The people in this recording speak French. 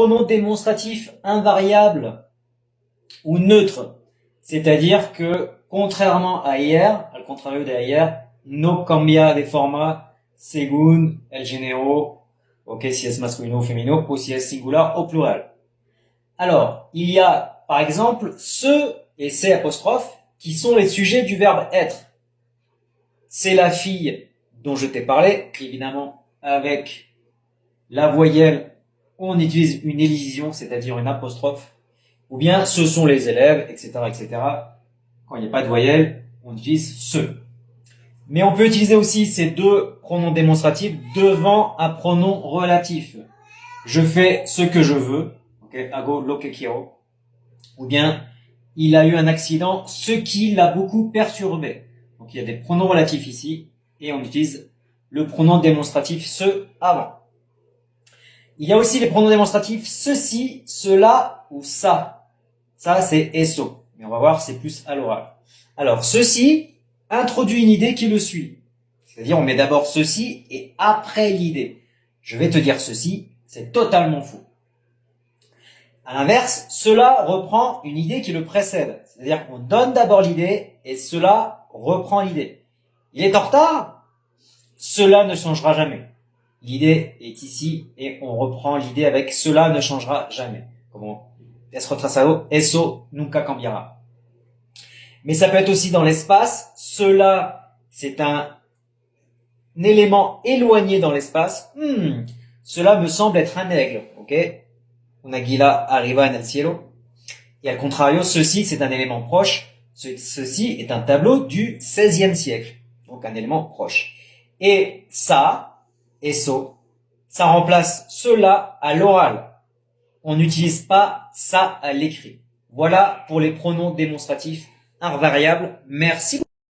Pronom démonstratif invariable ou neutre. C'est-à-dire que, contrairement à hier, al contrario de hier, no cambia de forma según el género, ok, si es masculino ou féminin, ou si es singular au plural. Alors, il y a, par exemple, ce et ces apostrophes qui sont les sujets du verbe être. C'est la fille dont je t'ai parlé, évidemment, avec la voyelle, on utilise une élision, c'est-à-dire une apostrophe, ou bien ce sont les élèves, etc., etc. Quand il n'y a pas de voyelle, on utilise ce. Mais on peut utiliser aussi ces deux pronoms démonstratifs devant un pronom relatif. Je fais ce que je veux, okay, hago lo que quiero, ou bien il a eu un accident, ce qui l'a beaucoup perturbé. Donc il y a des pronoms relatifs ici, et on utilise le pronom démonstratif ce avant. Il y a aussi les pronoms démonstratifs ceci, cela ou ça. Ça, c'est eso. Mais on va voir, c'est plus à l'oral. Alors, ceci introduit une idée qui le suit. C'est-à-dire, on met d'abord ceci et après l'idée. Je vais te dire ceci, c'est totalement faux. À l'inverse, cela reprend une idée qui le précède. C'est-à-dire qu'on donne d'abord l'idée et cela reprend l'idée. Il est en retard? Cela ne changera jamais. L'idée est ici et on reprend l'idée avec cela ne changera jamais. Comment es retrasado, eso nunca cambiará. Mais ça peut être aussi dans l'espace. Cela, c'est un élément éloigné dans l'espace. Cela me semble être un aigle, ok? Un águila arriba en el cielo. Et al contrario, ceci, c'est un élément proche. Ceci est un tableau du XVIe siècle. Donc un élément proche. Et ça, eso, ça remplace cela à l'oral. On n'utilise pas ça à l'écrit. Voilà pour les pronoms démonstratifs invariables. Merci.